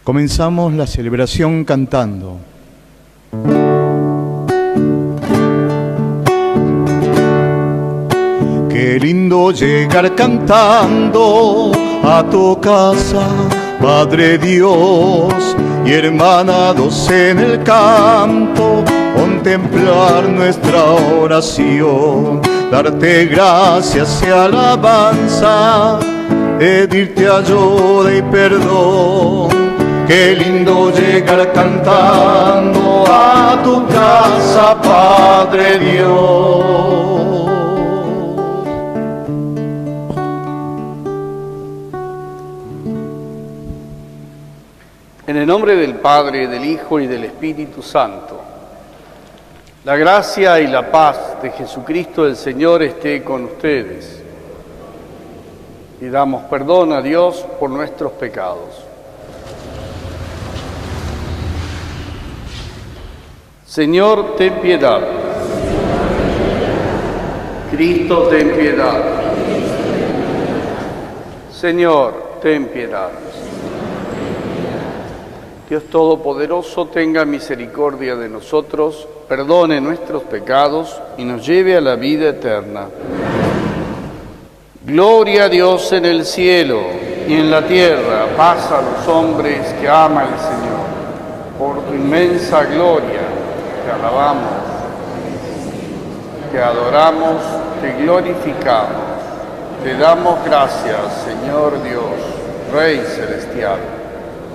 Comenzamos la celebración cantando. Qué lindo llegar cantando a tu casa, Padre Dios, y hermanados en el canto, contemplar nuestra oración, darte gracias y alabanza, pedirte ayuda y perdón. Qué lindo llegar cantando a tu casa, Padre Dios. En el nombre del Padre, del Hijo y del Espíritu Santo, la gracia y la paz de Jesucristo el Señor esté con ustedes. Y damos perdón a Dios por nuestros pecados. Señor, ten piedad. Cristo, ten piedad. Señor, ten piedad. Dios Todopoderoso, tenga misericordia de nosotros, perdone nuestros pecados y nos lleve a la vida eterna. Gloria a Dios en el cielo y en la tierra, paz a los hombres que ama el Señor. Por tu inmensa gloria, te alabamos, te adoramos, te glorificamos, te damos gracias, Señor Dios, Rey celestial,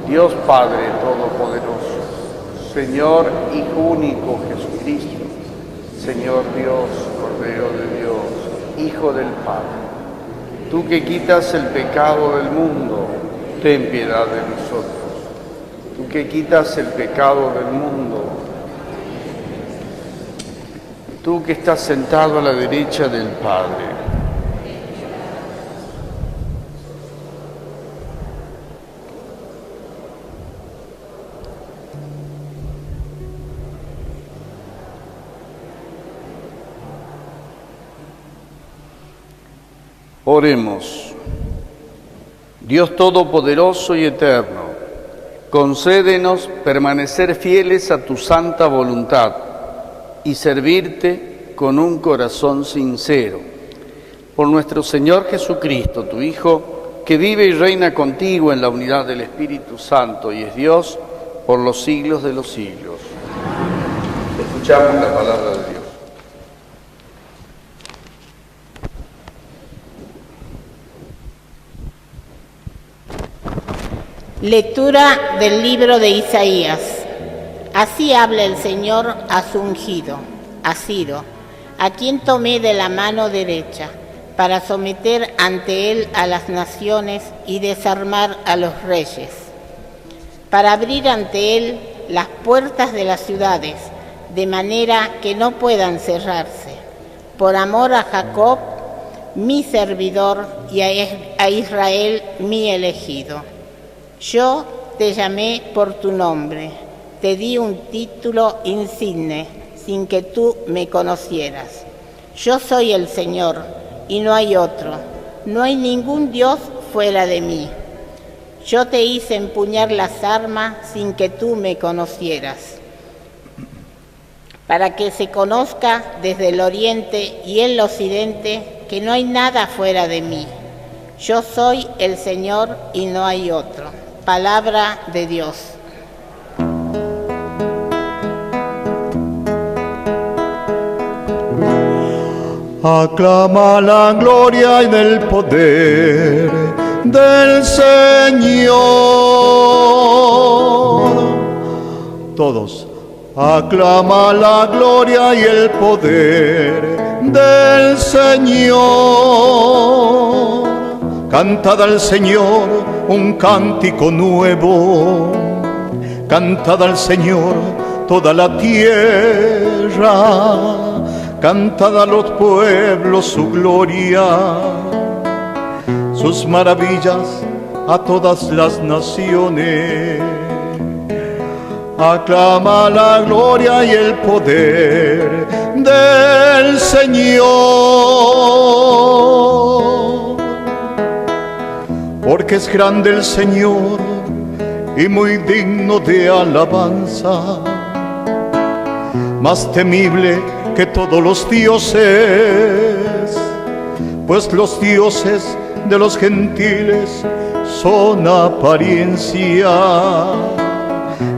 Dios Padre Todopoderoso, Señor Hijo único Jesucristo, Señor Dios, Cordero de Dios, Hijo del Padre. Tú que quitas el pecado del mundo, ten piedad de nosotros. Tú que quitas el pecado del mundo, tú que estás sentado a la derecha del Padre. Oremos. Dios Todopoderoso y Eterno, concédenos permanecer fieles a tu santa voluntad y servirte con un corazón sincero. Por nuestro Señor Jesucristo, tu Hijo, que vive y reina contigo en la unidad del Espíritu Santo y es Dios por los siglos de los siglos. Escuchamos la palabra de Dios. Lectura del libro de Isaías. Así habla el Señor a su ungido, a Ciro, a quien tomé de la mano derecha, para someter ante él a las naciones y desarmar a los reyes, para abrir ante él las puertas de las ciudades, de manera que no puedan cerrarse, por amor a Jacob, mi servidor, y a Israel, mi elegido. Yo te llamé por tu nombre, te di un título insigne, sin que tú me conocieras. Yo soy el Señor, y no hay otro. No hay ningún Dios fuera de mí. Yo te hice empuñar las armas sin que tú me conocieras, para que se conozca desde el oriente y el occidente que no hay nada fuera de mí. Yo soy el Señor y no hay otro. Palabra de Dios. Aclama la gloria y el poder del Señor. Todos. Aclama la gloria y el poder del Señor. Cantad al Señor un cántico nuevo. Cantad al Señor toda la tierra. Cantad a los pueblos su gloria, sus maravillas a todas las naciones. Aclama la gloria y el poder del Señor. Porque es grande el Señor y muy digno de alabanza, más temible que todos los dioses, pues los dioses de los gentiles son apariencia,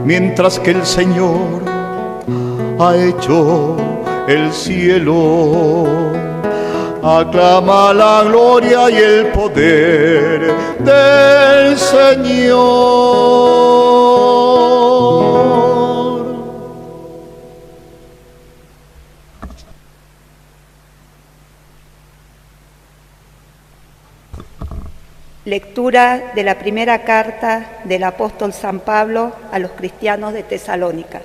mientras que el Señor ha hecho el cielo. Aclama la gloria y el poder del Señor. Lectura de la primera carta del apóstol San Pablo a los cristianos de Tesalónica.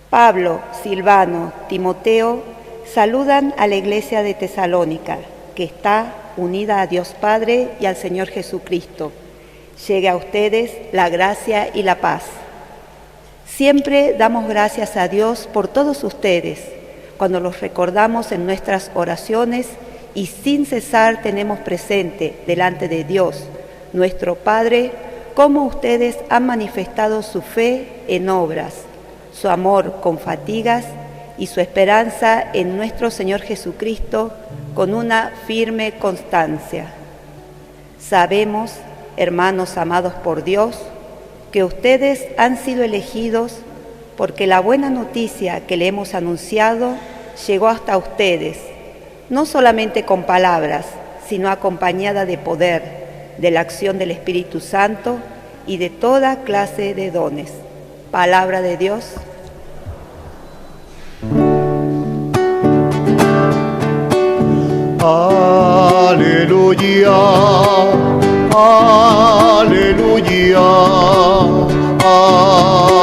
Pablo, Silvano, Timoteo saludan a la iglesia de Tesalónica, que está unida a Dios Padre y al Señor Jesucristo. Llegue a ustedes la gracia y la paz. Siempre damos gracias a Dios por todos ustedes, cuando los recordamos en nuestras oraciones y sin cesar tenemos presente delante de Dios, nuestro Padre, cómo ustedes han manifestado su fe en obras, su amor con fatigas y su esperanza en nuestro Señor Jesucristo con una firme constancia. Sabemos, hermanos amados por Dios, que ustedes han sido elegidos porque la buena noticia que le hemos anunciado llegó hasta ustedes, no solamente con palabras, sino acompañada de poder, de la acción del Espíritu Santo y de toda clase de dones. Palabra de Dios. Aleluya, aleluya,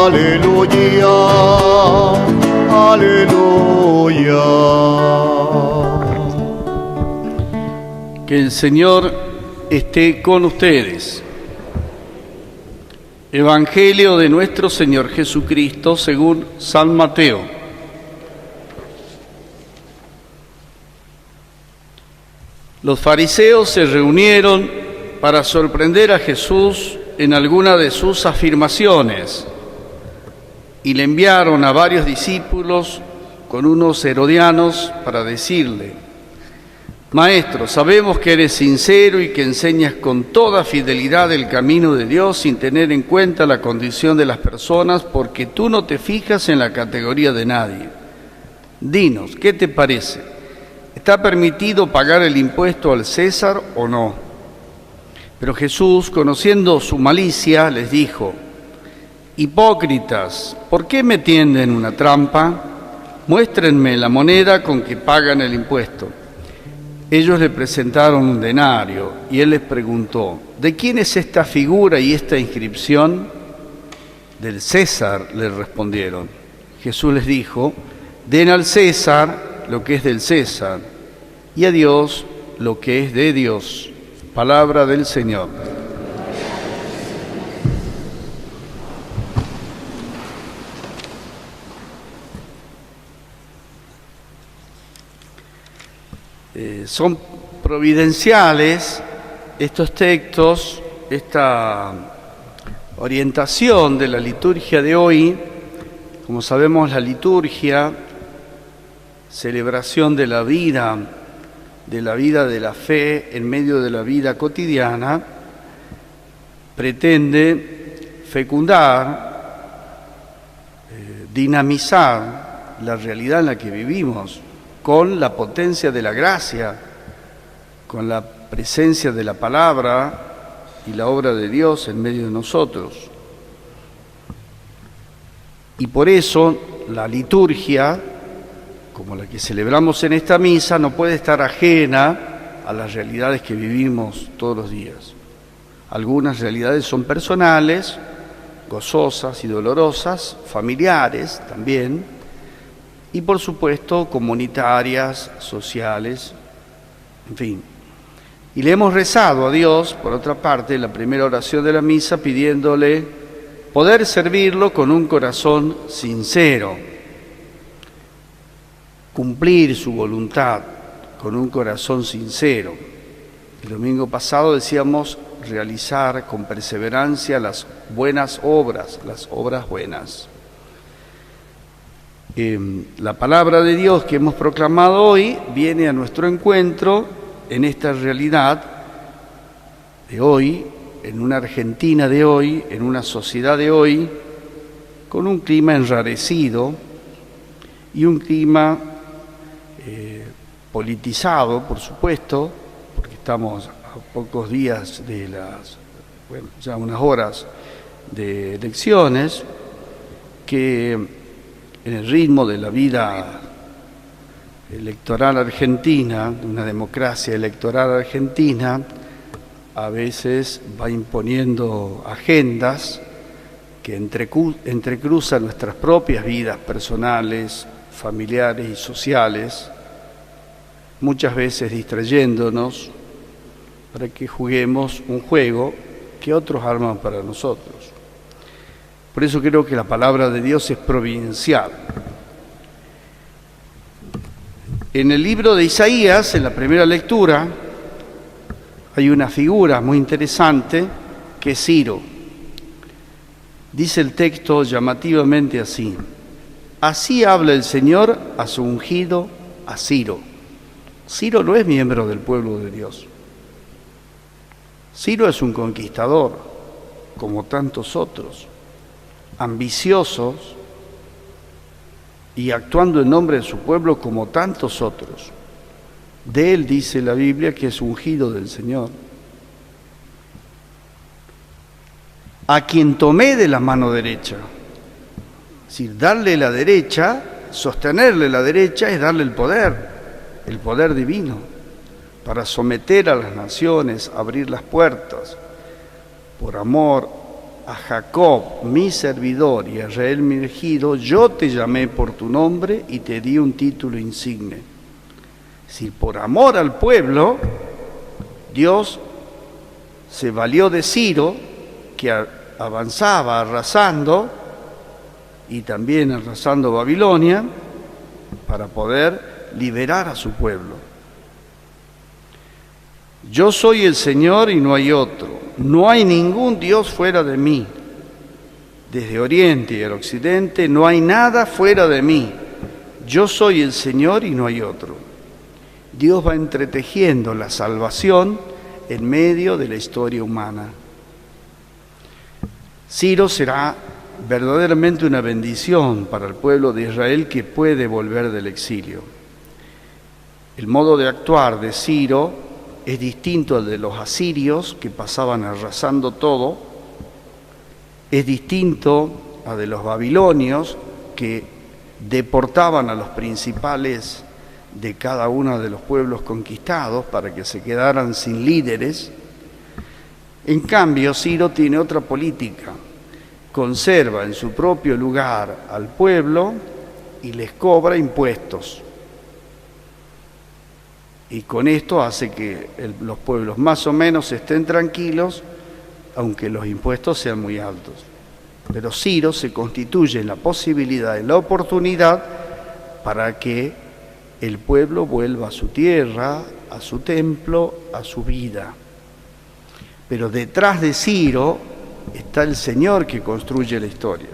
aleluya, aleluya. Que el Señor esté con ustedes. Evangelio de nuestro Señor Jesucristo según San Mateo. Los fariseos se reunieron para sorprender a Jesús en alguna de sus afirmaciones y le enviaron a varios discípulos con unos herodianos para decirle: Maestro, sabemos que eres sincero y que enseñas con toda fidelidad el camino de Dios sin tener en cuenta la condición de las personas, porque tú no te fijas en la categoría de nadie. Dinos, ¿qué te parece? ¿Está permitido pagar el impuesto al César o no? Pero Jesús, conociendo su malicia, les dijo: Hipócritas, ¿por qué me tienden una trampa? Muéstrenme la moneda con que pagan el impuesto. Ellos le presentaron un denario y él les preguntó: ¿de quién es esta figura y esta inscripción? Del César, le respondieron. Jesús les dijo: den al César lo que es del César, y a Dios lo que es de Dios. Palabra del Señor. Son providenciales estos textos, esta orientación de la liturgia de hoy. Como sabemos, la liturgia, celebración de la vida de la fe en medio de la vida cotidiana, pretende fecundar, dinamizar la realidad en la que vivimos con la potencia de la gracia, con la presencia de la palabra y la obra de Dios en medio de nosotros. Y por eso la liturgia, como la que celebramos en esta misa, no puede estar ajena a las realidades que vivimos todos los días. Algunas realidades son personales, gozosas y dolorosas, familiares también, y por supuesto comunitarias, sociales, en fin. Y le hemos rezado a Dios, por otra parte, en la primera oración de la misa, pidiéndole poder servirlo con un corazón sincero, cumplir su voluntad con un corazón sincero. El domingo pasado decíamos realizar con perseverancia las buenas obras, las obras buenas. La palabra de Dios que hemos proclamado hoy viene a nuestro encuentro en esta realidad de hoy, en una Argentina de hoy, en una sociedad de hoy, con un clima enrarecido y un clima politizado, por supuesto, porque estamos a pocos días de ya unas horas de elecciones, que en el ritmo de la vida electoral argentina, de una democracia electoral argentina, a veces va imponiendo agendas que entrecruzan nuestras propias vidas personales, familiares y sociales, muchas veces distrayéndonos para que juguemos un juego que otros arman para nosotros. Por eso creo que la palabra de Dios es providencial. En el libro de Isaías, en la primera lectura, hay una figura muy interesante que es Ciro. Dice el texto llamativamente así: así habla el Señor a su ungido, a Ciro. Ciro no es miembro del pueblo de Dios. Ciro es un conquistador, como tantos otros, ambiciosos y actuando en nombre de su pueblo como tantos otros. De él dice la Biblia que es ungido del Señor. A quien tomé de la mano derecha. Es decir, darle la derecha, sostenerle la derecha es darle el poder divino, para someter a las naciones, abrir las puertas. Por amor a Jacob, mi servidor, y a Israel, mi elegido, yo te llamé por tu nombre y te di un título insigne. Es decir, por amor al pueblo, Dios se valió de Ciro, que avanzaba arrasando, y también arrasando Babilonia, para poder liberar a su pueblo. Yo soy el Señor y no hay otro. No hay ningún Dios fuera de mí. Desde Oriente y el Occidente no hay nada fuera de mí. Yo soy el Señor y no hay otro. Dios va entretejiendo la salvación en medio de la historia humana. Ciro será verdaderamente una bendición para el pueblo de Israel que puede volver del exilio. El modo de actuar de Ciro es distinto al de los asirios, que pasaban arrasando todo. Es distinto al de los babilonios, que deportaban a los principales de cada uno de los pueblos conquistados para que se quedaran sin líderes. En cambio, Ciro tiene otra política. Conserva en su propio lugar al pueblo y les cobra impuestos. Y con esto hace que los pueblos más o menos estén tranquilos, aunque los impuestos sean muy altos. Pero Ciro se constituye en la posibilidad, en la oportunidad, para que el pueblo vuelva a su tierra, a su templo, a su vida. Pero detrás de Ciro está el Señor que construye la historia.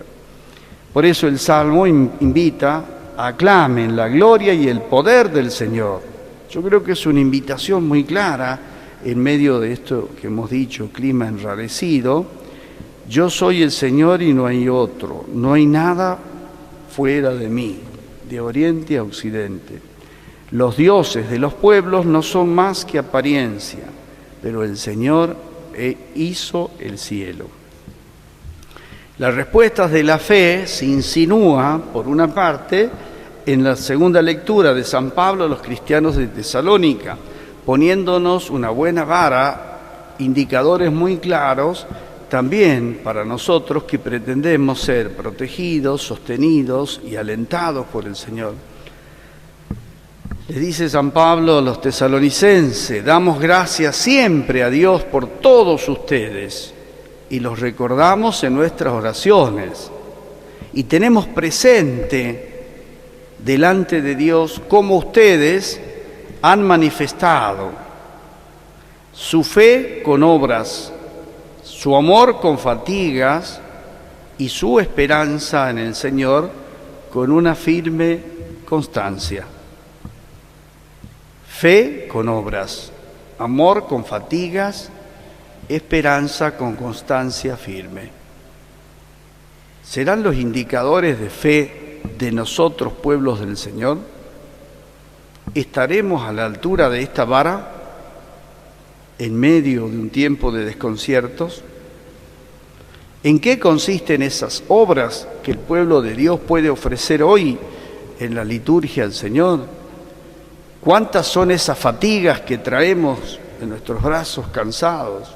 Por eso el Salmo invita: aclamen la gloria y el poder del Señor. Yo creo que es una invitación muy clara en medio de esto que hemos dicho, clima enrarecido. Yo soy el Señor y no hay otro. No hay nada fuera de mí, de oriente a occidente. Los dioses de los pueblos no son más que apariencia, pero el Señor hizo el cielo. Las respuestas de la fe se insinúa, por una parte, en la segunda lectura de San Pablo a los cristianos de Tesalónica, poniéndonos una buena vara, indicadores muy claros, también para nosotros que pretendemos ser protegidos, sostenidos y alentados por el Señor. Le dice San Pablo a los tesalonicenses: damos gracias siempre a Dios por todos ustedes y los recordamos en nuestras oraciones. Y tenemos presente delante de Dios cómo ustedes han manifestado su fe con obras su amor con fatigas y su esperanza en el Señor con una firme constancia. Fe con obras, amor con fatigas, esperanza con constancia firme. ¿Serán los indicadores de fe de nosotros, pueblos del Señor? ¿Estaremos a la altura de esta vara en medio de un tiempo de desconciertos? ¿En qué consisten esas obras que el pueblo de Dios puede ofrecer hoy en la liturgia al Señor? ¿Cuántas son esas fatigas que traemos en nuestros brazos cansados?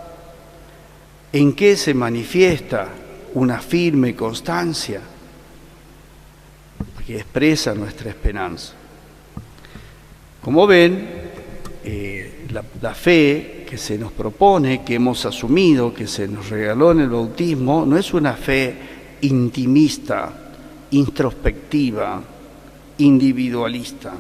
¿En qué se manifiesta una firme constancia que expresa nuestra esperanza? Como ven, la fe que se nos propone, que hemos asumido, que se nos regaló en el bautismo, no es una fe intimista, introspectiva, individualista.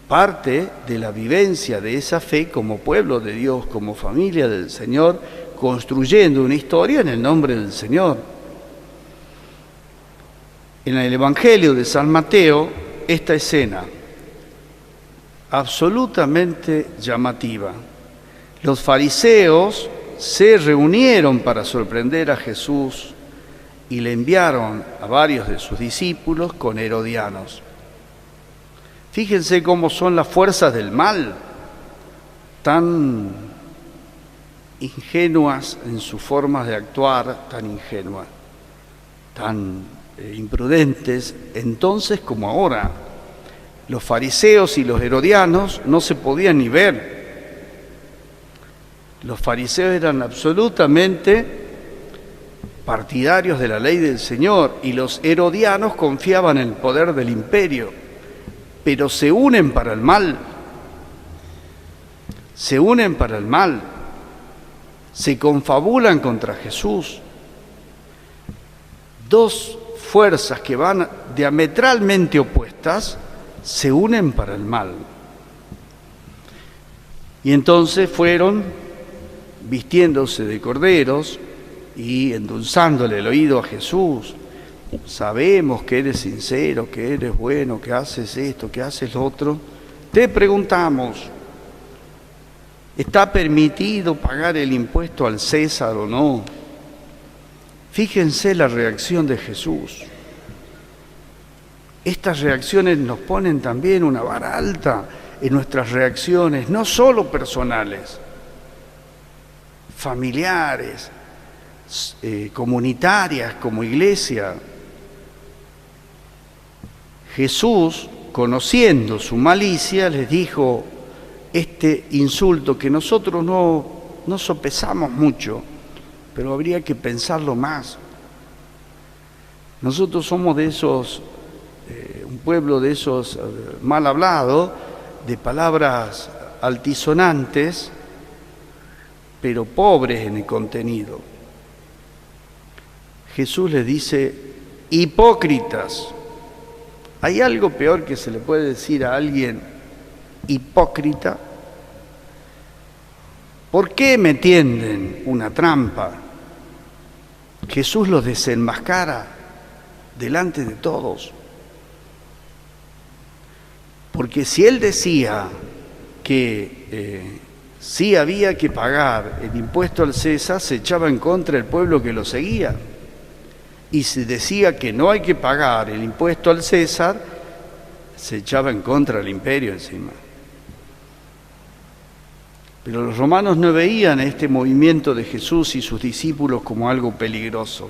Parte de la vivencia de esa fe como pueblo de Dios, como familia del Señor, construyendo una historia en el nombre del Señor. En el Evangelio de San Mateo, esta escena absolutamente llamativa. Los fariseos se reunieron para sorprender a Jesús y le enviaron a varios de sus discípulos con herodianos. Fíjense cómo son las fuerzas del mal, tan ingenuas en sus formas de actuar, tan ingenuas, tan imprudentes, entonces como ahora. Los fariseos y los herodianos no se podían ni ver. Los fariseos eran absolutamente partidarios de la ley del Señor y los herodianos confiaban en el poder del imperio, pero se unen para el mal. Se unen para el mal. Se confabulan contra Jesús. Dos fuerzas que van diametralmente opuestas se unen para el mal. Y entonces fueron vistiéndose de corderos y endulzándole el oído a Jesús. Sabemos que eres sincero, que eres bueno, que haces esto, que haces lo otro. Te preguntamos, ¿está permitido pagar el impuesto al César o no? Fíjense la reacción de Jesús. Estas reacciones nos ponen también una vara alta en nuestras reacciones, no solo personales, familiares, comunitarias, como iglesia. Jesús, conociendo su malicia, les dijo este insulto que nosotros no sopesamos mucho, pero habría que pensarlo más. Nosotros somos de esos, un pueblo de esos mal hablados, de palabras altisonantes, pero pobres en el contenido. Jesús les dice, hipócritas. ¿Hay algo peor que se le puede decir a alguien hipócrita? ¿Por qué me tienden una trampa? Jesús los desenmascara delante de todos. Porque si él decía que sí había que pagar el impuesto al César, se echaba en contra del pueblo que lo seguía. Y si decía que no hay que pagar el impuesto al César, se echaba en contra del imperio encima. Pero los romanos no veían este movimiento de Jesús y sus discípulos como algo peligroso.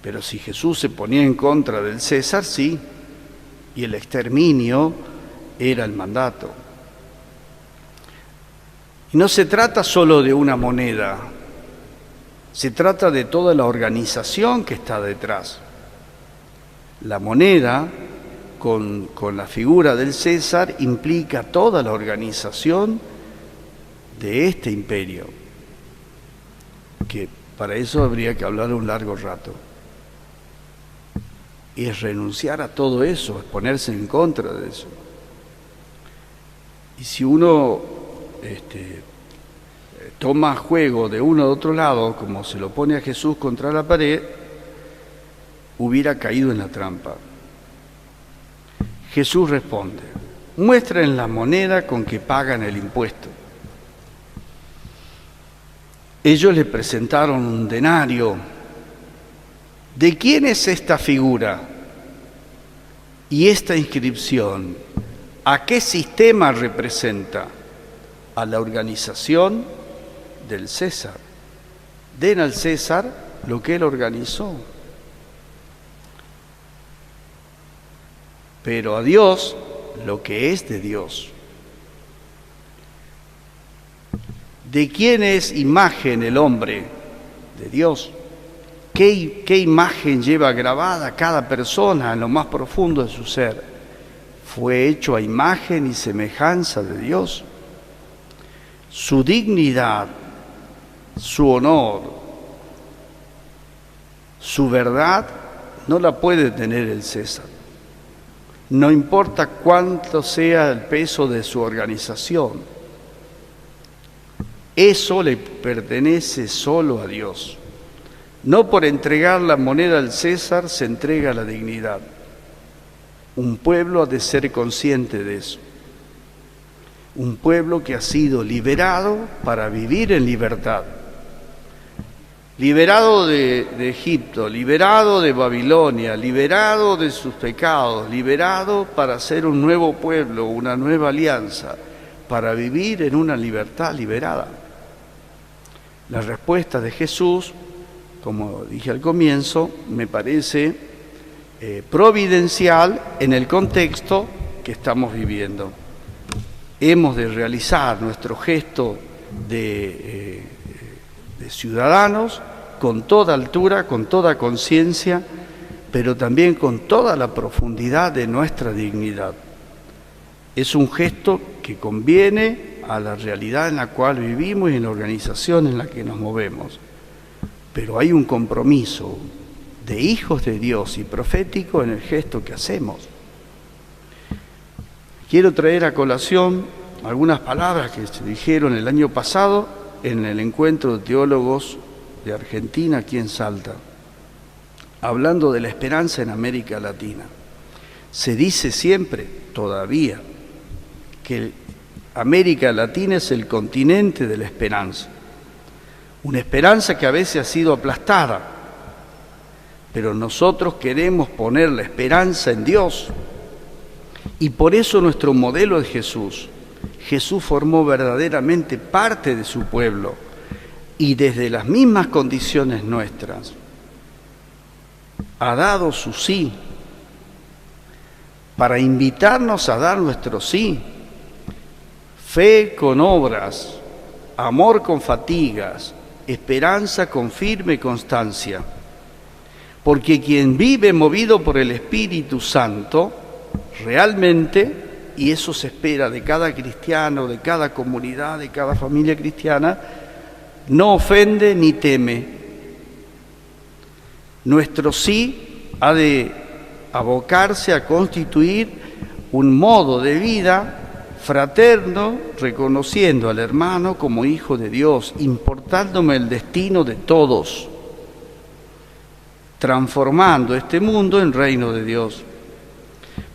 Pero si Jesús se ponía en contra del César, sí, y el exterminio era el mandato. Y no se trata solo de una moneda, se trata de toda la organización que está detrás. La moneda, con la figura del César, implica toda la organización de este imperio, que para eso habría que hablar un largo rato. Y es renunciar a todo eso, es ponerse en contra de eso. Y si uno toma juego de uno de otro lado, como se lo pone a Jesús contra la pared, hubiera caído en la trampa. Jesús responde: muestren la moneda con que pagan el impuesto. Ellos le presentaron un denario. ¿De quién es esta figura y esta inscripción? ¿A qué sistema representa? A la organización del César. Den al César lo que él organizó. Pero a Dios lo que es de Dios. ¿De quién es imagen el hombre? De Dios. ¿Qué imagen lleva grabada cada persona en lo más profundo de su ser? Fue hecho a imagen y semejanza de Dios. Su dignidad, su honor, su verdad no la puede tener el César. No importa cuánto sea el peso de su organización, eso le pertenece solo a Dios. No por entregar la moneda al César se entrega la dignidad. Un pueblo ha de ser consciente de eso. Un pueblo que ha sido liberado para vivir en libertad. Liberado de Egipto, liberado de Babilonia, liberado de sus pecados, liberado para ser un nuevo pueblo, una nueva alianza, para vivir en una libertad liberada. La respuesta de Jesús, como dije al comienzo, me parece providencial en el contexto que estamos viviendo. Hemos de realizar nuestro gesto de ciudadanos con toda altura, con toda conciencia, pero también con toda la profundidad de nuestra dignidad. Es un gesto que conviene a la realidad en la cual vivimos y en la organización en la que nos movemos. Pero hay un compromiso de hijos de Dios y profético en el gesto que hacemos. Quiero traer a colación algunas palabras que se dijeron el año pasado en el encuentro de teólogos de Argentina aquí en Salta, hablando de la esperanza en América Latina. Se dice siempre, todavía, que América Latina es el continente de la esperanza. Una esperanza que a veces ha sido aplastada, pero nosotros queremos poner la esperanza en Dios. Y por eso nuestro modelo es Jesús. Jesús formó verdaderamente parte de su pueblo y desde las mismas condiciones nuestras ha dado su sí para invitarnos a dar nuestro sí. Fe con obras, amor con fatigas, esperanza con firme constancia. Porque quien vive movido por el Espíritu Santo, realmente, y eso se espera de cada cristiano, de cada comunidad, de cada familia cristiana, no ofende ni teme. Nuestro sí ha de abocarse a constituir un modo de vida fraterno, reconociendo al hermano como hijo de Dios, importándome el destino de todos, transformando este mundo en reino de Dios,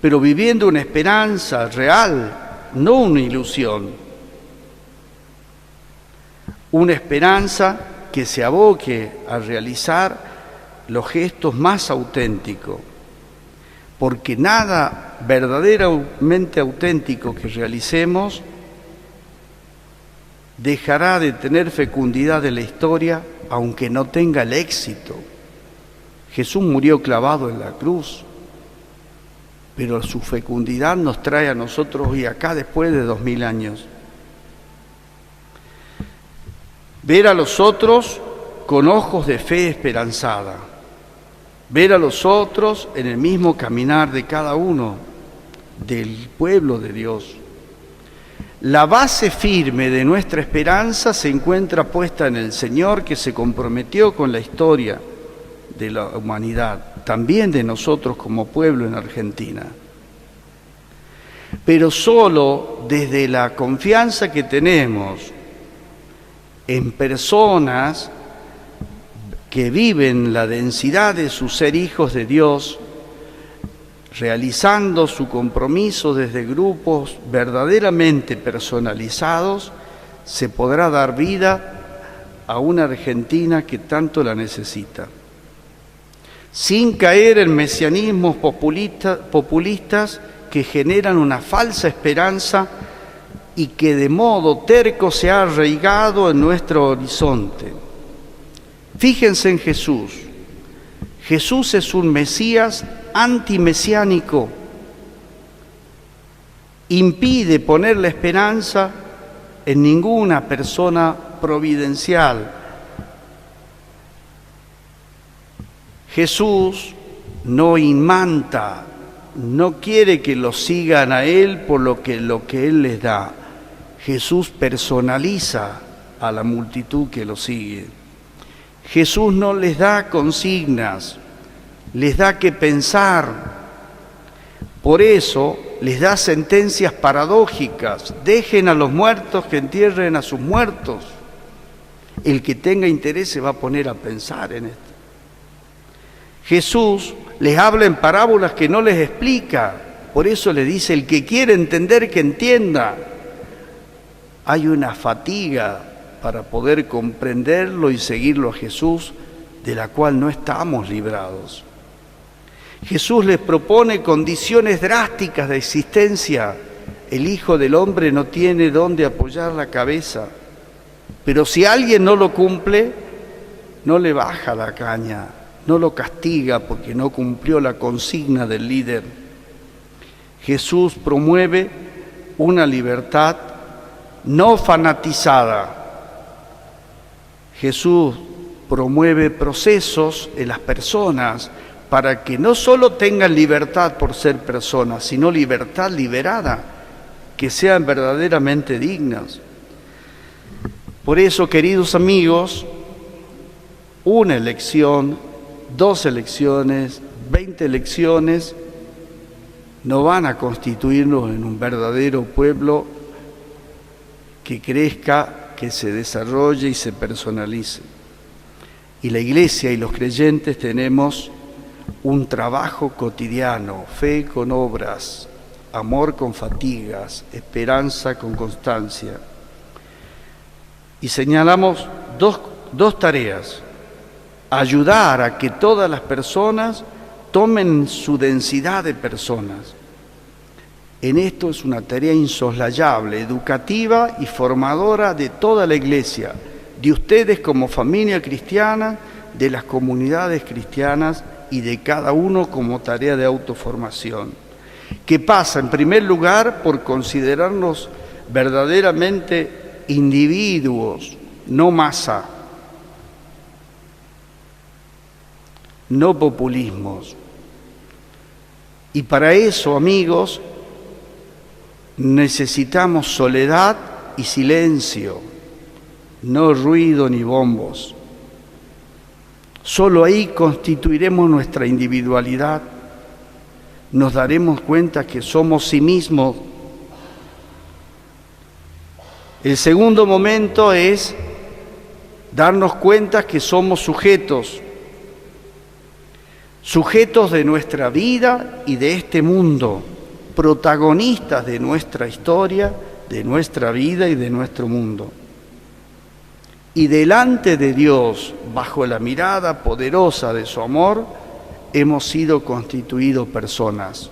pero viviendo una esperanza real, no una ilusión. Una esperanza que se aboque a realizar los gestos más auténticos, porque nada verdaderamente auténtico que realicemos dejará de tener fecundidad en la historia, aunque no tenga el éxito. Jesús murió clavado en la cruz, pero su fecundidad nos trae a nosotros hoy acá después de 2000 años. Ver a los otros con ojos de fe esperanzada, ver a los otros en el mismo caminar de cada uno del pueblo de Dios. La base firme de nuestra esperanza se encuentra puesta en el Señor, que se comprometió con la historia de la humanidad, también de nosotros como pueblo en Argentina. Pero solo desde la confianza que tenemos en personas que viven la densidad de su ser hijos de Dios, realizando su compromiso desde grupos verdaderamente personalizados, se podrá dar vida a una Argentina que tanto la necesita. Sin caer en mesianismos populistas que generan una falsa esperanza y que de modo terco se ha arraigado en nuestro horizonte. Fíjense en Jesús. Jesús es un Mesías antimesiánico. Impide poner la esperanza en ninguna persona providencial. Jesús no imanta, no quiere que lo sigan a Él por lo que Él les da. Jesús personaliza a la multitud que lo sigue. Jesús no les da consignas, les da que pensar. Por eso les da sentencias paradójicas. Dejen a los muertos que entierren a sus muertos. El que tenga interés se va a poner a pensar en esto. Jesús les habla en parábolas que no les explica. Por eso le dice, el que quiere entender, que entienda. Hay una fatiga para poder comprenderlo y seguirlo a Jesús, de la cual no estamos librados. Jesús les propone condiciones drásticas de existencia. El Hijo del Hombre no tiene dónde apoyar la cabeza. Pero si alguien no lo cumple, no le baja la caña, no lo castiga porque no cumplió la consigna del líder. Jesús promueve una libertad no fanatizada. Jesús promueve procesos en las personas para que no solo tengan libertad por ser personas, sino libertad liberada, que sean verdaderamente dignas. Por eso, queridos amigos, una elección, 2 elecciones, 20 elecciones, no van a constituirnos en un verdadero pueblo que crezca, que se desarrolle y se personalice. Y la Iglesia y los creyentes tenemos un trabajo cotidiano, fe con obras, amor con fatigas, esperanza con constancia. Y señalamos dos tareas: ayudar a que todas las personas tomen su densidad de personas. En esto es una tarea insoslayable, educativa y formadora de toda la Iglesia, de ustedes como familia cristiana, de las comunidades cristianas y de cada uno como tarea de autoformación, que pasa en primer lugar por considerarnos verdaderamente individuos, no masa, no populismos. Y para eso, amigos, necesitamos soledad y silencio, no ruido ni bombos. Solo ahí constituiremos nuestra individualidad, nos daremos cuenta que somos sí mismos. El segundo momento es darnos cuenta que somos sujetos de nuestra vida y de este mundo, protagonistas de nuestra historia, de nuestra vida y de nuestro mundo. Y delante de Dios, bajo la mirada poderosa de su amor, hemos sido constituidos personas.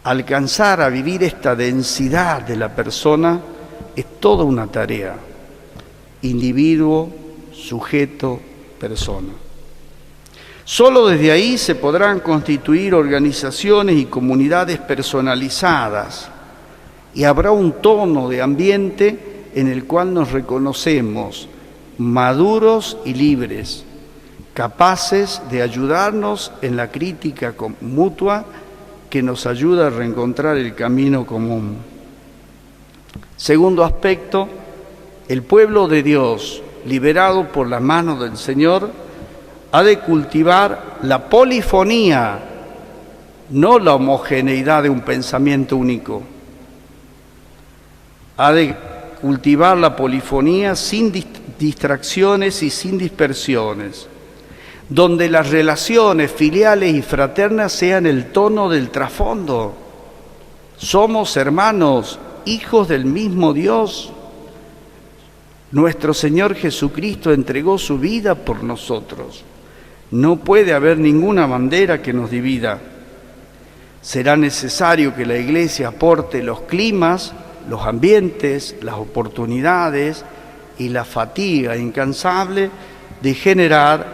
Alcanzar a vivir esta densidad de la persona es toda una tarea. Individuo, sujeto, persona. Solo desde ahí se podrán constituir organizaciones y comunidades personalizadas y habrá un tono de ambiente en el cual nos reconocemos maduros y libres, capaces de ayudarnos en la crítica mutua que nos ayuda a reencontrar el camino común. Segundo aspecto, el pueblo de Dios, liberado por la mano del Señor, ha de cultivar la polifonía, no la homogeneidad de un pensamiento único. Ha de cultivar la polifonía sin distracciones y sin dispersiones, donde las relaciones filiales y fraternas sean el tono del trasfondo. Somos hermanos, hijos del mismo Dios. Nuestro Señor Jesucristo entregó su vida por nosotros. No puede haber ninguna bandera que nos divida. Será necesario que la Iglesia aporte los climas, los ambientes, las oportunidades y la fatiga incansable de generar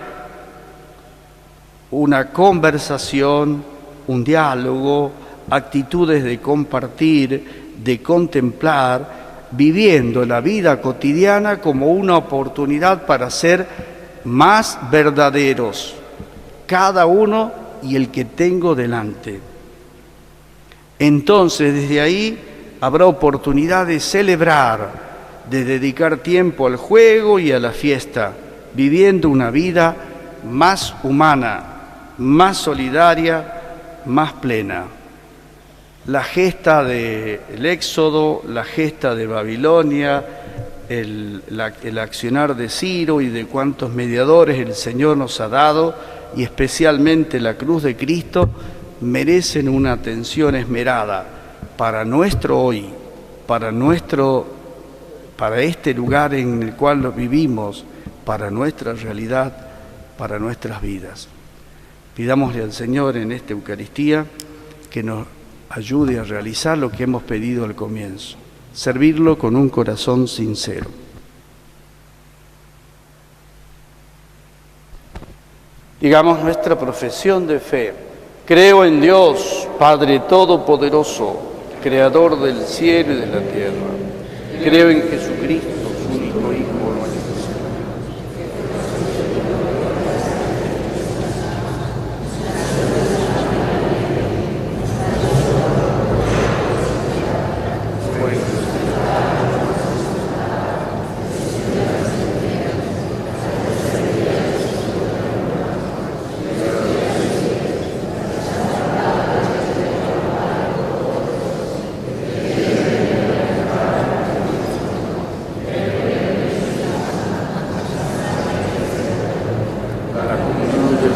una conversación, un diálogo, actitudes de compartir, de contemplar, viviendo la vida cotidiana como una oportunidad para ser más verdaderos, cada uno y el que tengo delante. Entonces, desde ahí habrá oportunidad de celebrar, de dedicar tiempo al juego y a la fiesta, viviendo una vida más humana, más solidaria, más plena. La gesta del Éxodo, la gesta de Babilonia, el accionar de Ciro y de cuantos mediadores el Señor nos ha dado, y especialmente la cruz de Cristo, merecen una atención esmerada para nuestro hoy, para este lugar en el cual vivimos, para nuestra realidad, para nuestras vidas. Pidámosle al Señor en esta Eucaristía que nos ayude a realizar lo que hemos pedido al comienzo, servirlo con un corazón sincero. Digamos nuestra profesión de fe. Creo en Dios, Padre Todopoderoso, Creador del cielo y de la tierra. Creo en Jesucristo, su único Hijo, nuestro Señor.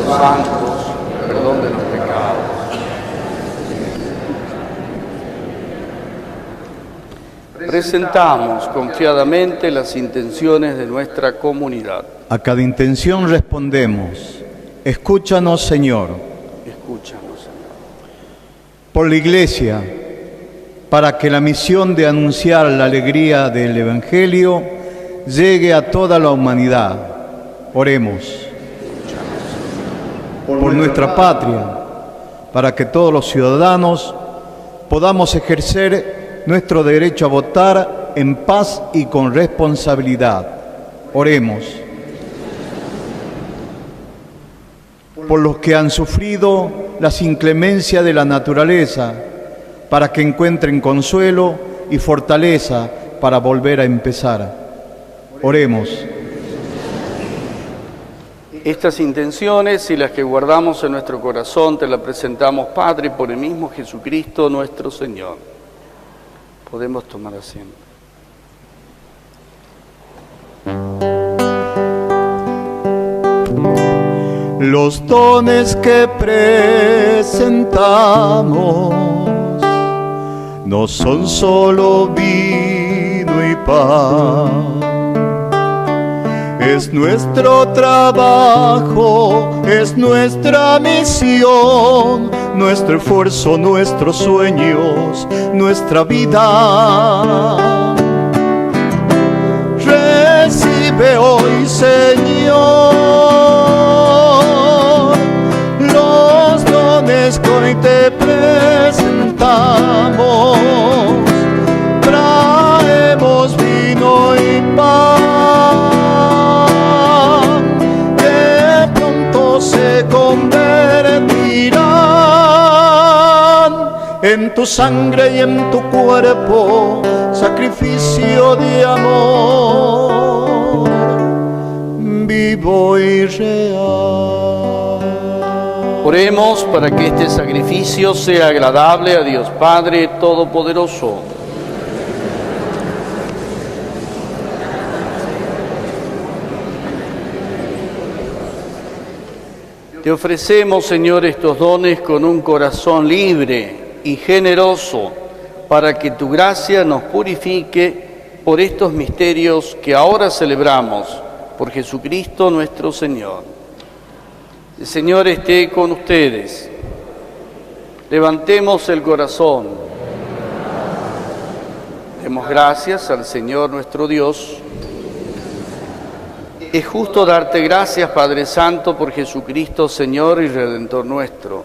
Santos, perdón de los pecados. Presentamos confiadamente las intenciones de nuestra comunidad. A cada intención respondemos: escúchanos, Señor. Escúchanos, Señor. Por la Iglesia, para que la misión de anunciar la alegría del Evangelio llegue a toda la humanidad. Oremos. Por nuestra patria, para que todos los ciudadanos podamos ejercer nuestro derecho a votar en paz y con responsabilidad. Oremos. Por los que han sufrido las inclemencias de la naturaleza, para que encuentren consuelo y fortaleza para volver a empezar. Oremos. Estas intenciones y las que guardamos en nuestro corazón te las presentamos, Padre, por el mismo Jesucristo nuestro Señor. Podemos tomar asiento. Los dones que presentamos no son solo vino y pan. Es nuestro trabajo, es nuestra misión, nuestro esfuerzo, nuestros sueños, nuestra vida. Recibe hoy, Señor, los dones que hoy te presentamos. Traemos vino y pan, se convertirán en tu sangre y en tu cuerpo, sacrificio de amor, vivo y real. Oremos para que este sacrificio sea agradable a Dios Padre Todopoderoso. Te ofrecemos, Señor, estos dones con un corazón libre y generoso, para que tu gracia nos purifique por estos misterios que ahora celebramos, por Jesucristo nuestro Señor. El Señor esté con ustedes. Levantemos el corazón. Demos gracias al Señor nuestro Dios. Es justo darte gracias, Padre Santo, por Jesucristo, Señor y Redentor nuestro.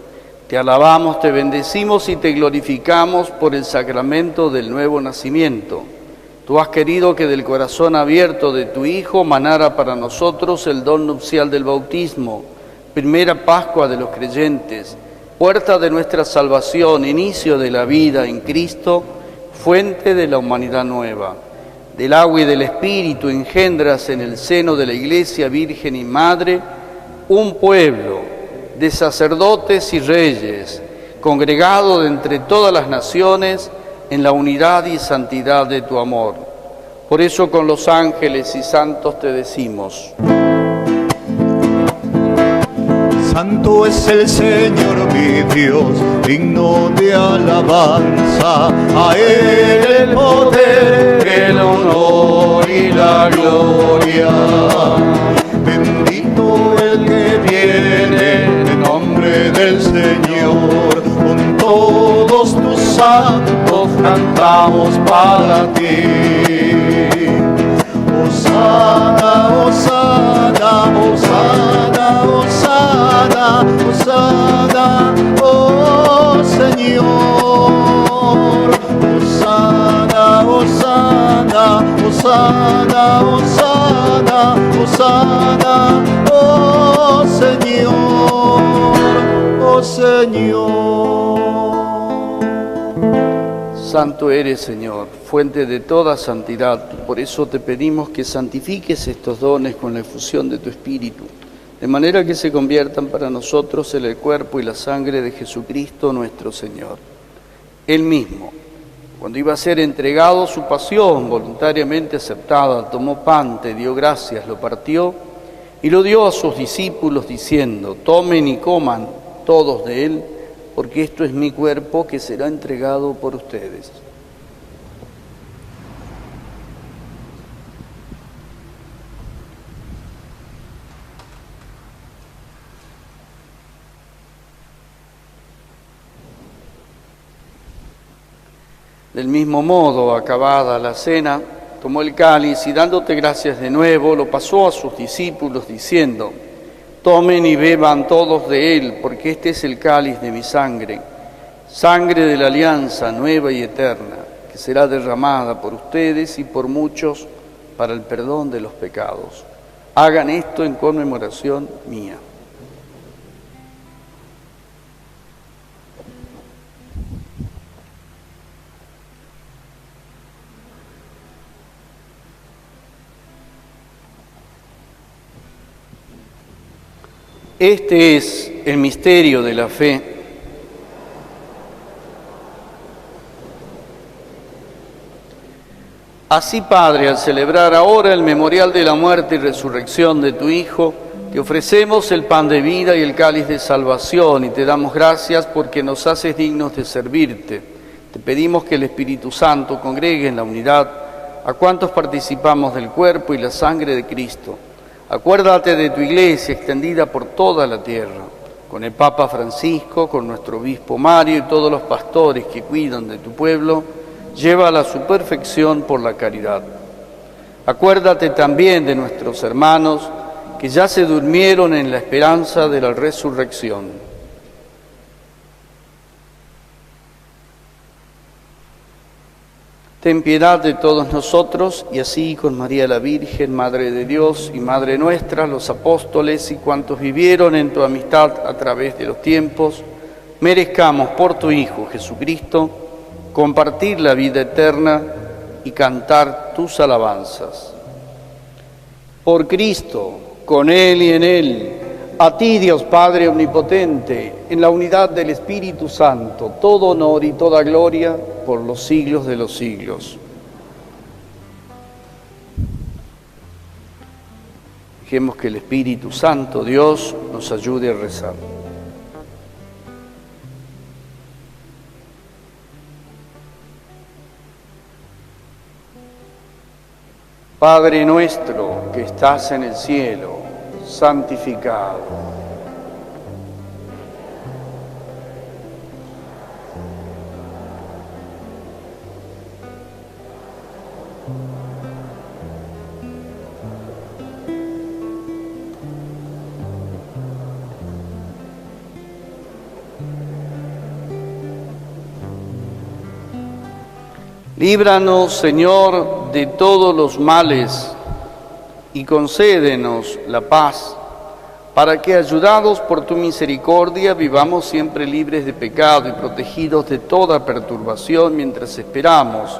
Te alabamos, te bendecimos y te glorificamos por el sacramento del nuevo nacimiento. Tú has querido que del corazón abierto de tu Hijo manara para nosotros el don nupcial del bautismo, primera Pascua de los creyentes, puerta de nuestra salvación, inicio de la vida en Cristo, fuente de la humanidad nueva. Del agua y del Espíritu engendras en el seno de la Iglesia Virgen y Madre un pueblo de sacerdotes y reyes, congregado de entre todas las naciones en la unidad y santidad de tu amor. Por eso con los ángeles y santos te decimos: Santo es el Señor mi Dios, digno de alabanza, a Él el poder, el honor y la gloria. Bendito el que viene en nombre del Señor, con todos tus santos cantamos para ti. Hosana, Hosana, Hosana, Hosana, Hosana, oh Señor. Hosana, Hosana, Hosana, Hosana, Hosana, oh Señor, oh Señor. Santo eres, Señor, fuente de toda santidad. Por eso te pedimos que santifiques estos dones con la efusión de tu Espíritu, de manera que se conviertan para nosotros en el cuerpo y la sangre de Jesucristo nuestro Señor. Él mismo, cuando iba a ser entregado su pasión voluntariamente aceptada, tomó pan, te dio gracias, lo partió y lo dio a sus discípulos diciendo: tomen y coman todos de él, porque esto es mi cuerpo que será entregado por ustedes. Del mismo modo, acabada la cena, tomó el cáliz y dándote gracias de nuevo, lo pasó a sus discípulos diciendo: tomen y beban todos de él, porque este es el cáliz de mi sangre, sangre de la alianza nueva y eterna, que será derramada por ustedes y por muchos para el perdón de los pecados. Hagan esto en conmemoración mía. Este es el misterio de la fe. Así, Padre, al celebrar ahora el memorial de la muerte y resurrección de tu Hijo, te ofrecemos el pan de vida y el cáliz de salvación y te damos gracias porque nos haces dignos de servirte. Te pedimos que el Espíritu Santo congregue en la unidad a cuantos participamos del cuerpo y la sangre de Cristo. Acuérdate de tu Iglesia extendida por toda la tierra, con el Papa Francisco, con nuestro Obispo Mario y todos los pastores que cuidan de tu pueblo, llévala a su perfección por la caridad. Acuérdate también de nuestros hermanos que ya se durmieron en la esperanza de la resurrección. Ten piedad de todos nosotros, y así con María la Virgen, Madre de Dios y Madre nuestra, los apóstoles y cuantos vivieron en tu amistad a través de los tiempos, merezcamos por tu Hijo Jesucristo compartir la vida eterna y cantar tus alabanzas. Por Cristo, con Él y en Él, a ti, Dios Padre omnipotente, en la unidad del Espíritu Santo, todo honor y toda gloria por los siglos de los siglos. Dejemos que el Espíritu Santo, Dios, nos ayude a rezar. Padre nuestro que estás en el cielo, santificado. Líbranos, Señor, de todos los males y concédenos la paz, para que, ayudados por tu misericordia, vivamos siempre libres de pecado y protegidos de toda perturbación mientras esperamos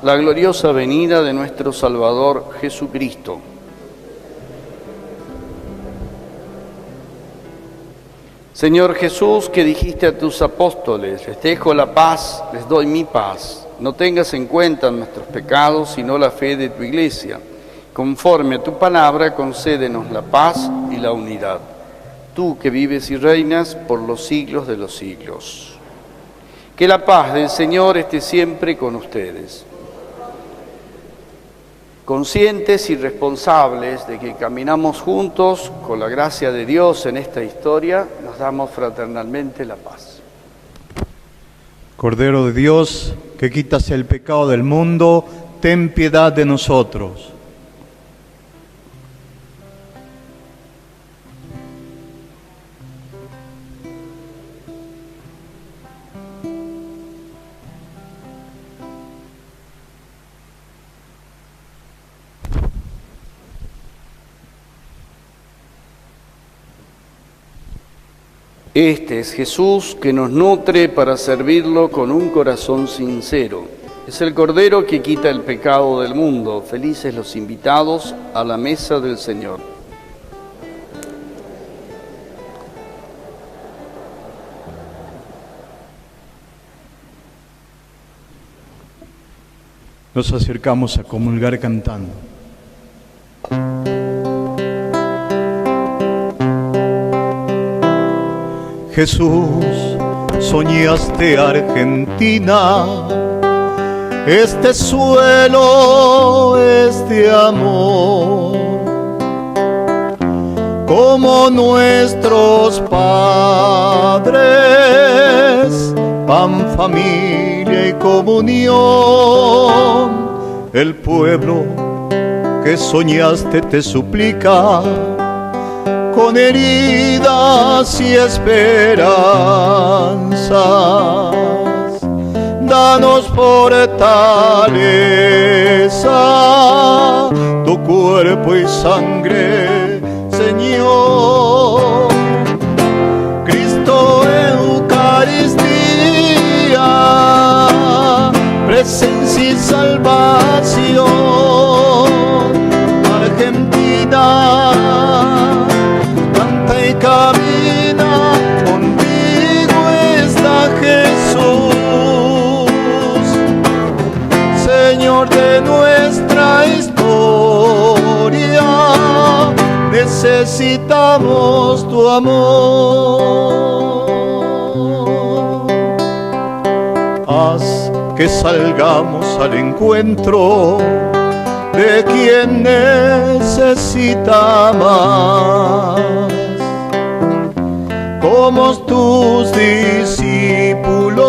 la gloriosa venida de nuestro Salvador Jesucristo. Señor Jesús, que dijiste a tus apóstoles, les dejo la paz, les doy mi paz. No tengas en cuenta nuestros pecados, sino la fe de tu Iglesia. Conforme a tu palabra, concédenos la paz y la unidad. Tú que vives y reinas por los siglos de los siglos. Que la paz del Señor esté siempre con ustedes. Conscientes y responsables de que caminamos juntos con la gracia de Dios en esta historia, nos damos fraternalmente la paz. Cordero de Dios, que quitas el pecado del mundo, ten piedad de nosotros. Este es Jesús que nos nutre para servirlo con un corazón sincero. Es el Cordero que quita el pecado del mundo. Felices los invitados a la mesa del Señor. Nos acercamos a comulgar cantando. Jesús, soñaste Argentina, este suelo es de amor, como nuestros padres, pan, familia y comunión. El pueblo que soñaste te suplica, con heridas y esperanzas, danos fortaleza, tu cuerpo y sangre, Señor. Cristo, Eucaristía, presencia y salvación. Argentina, y camina, contigo está Jesús, Señor de nuestra historia, necesitamos tu amor. Haz que salgamos al encuentro de quien necesita más. Somos tus discípulos,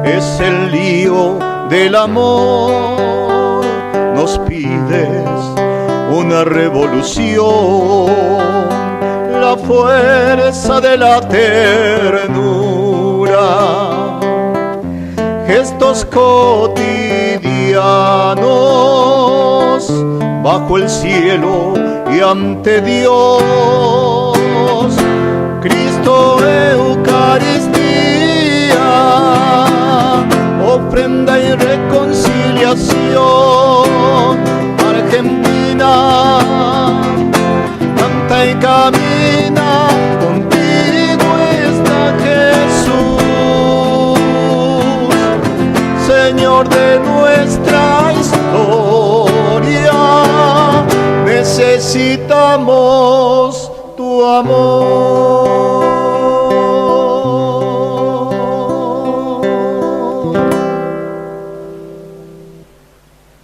es el lío del amor. Nos pides una revolución, la fuerza de la ternura, gestos cotidianos bajo el cielo y ante Dios. Cristo, Eucaristía, ofrenda y reconciliación. Argentina, canta y camina, contigo está Jesús, Señor de nuestra historia, necesitamos tu amor.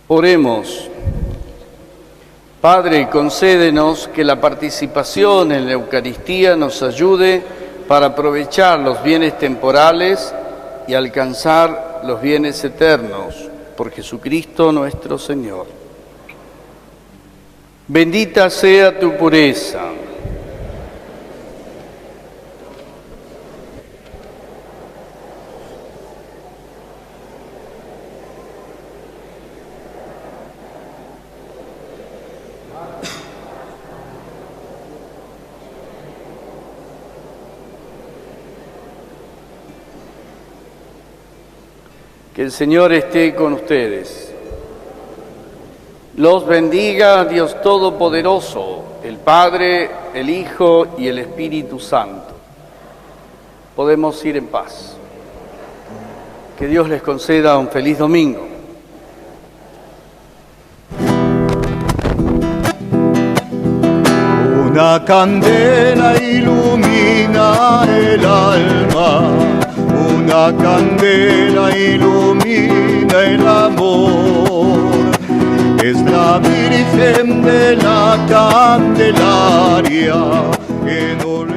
Oremos. Padre, concédenos que la participación en la Eucaristía nos ayude para aprovechar los bienes temporales y alcanzar los bienes eternos, por Jesucristo nuestro Señor. Bendita sea tu pureza. Que el Señor esté con ustedes. Los bendiga Dios Todopoderoso, el Padre, el Hijo y el Espíritu Santo. Podemos ir en paz. Que Dios les conceda un feliz domingo. Una candela ilumina el alma, una candela ilumina el amor. Es la Virgen de la Candelaria que no le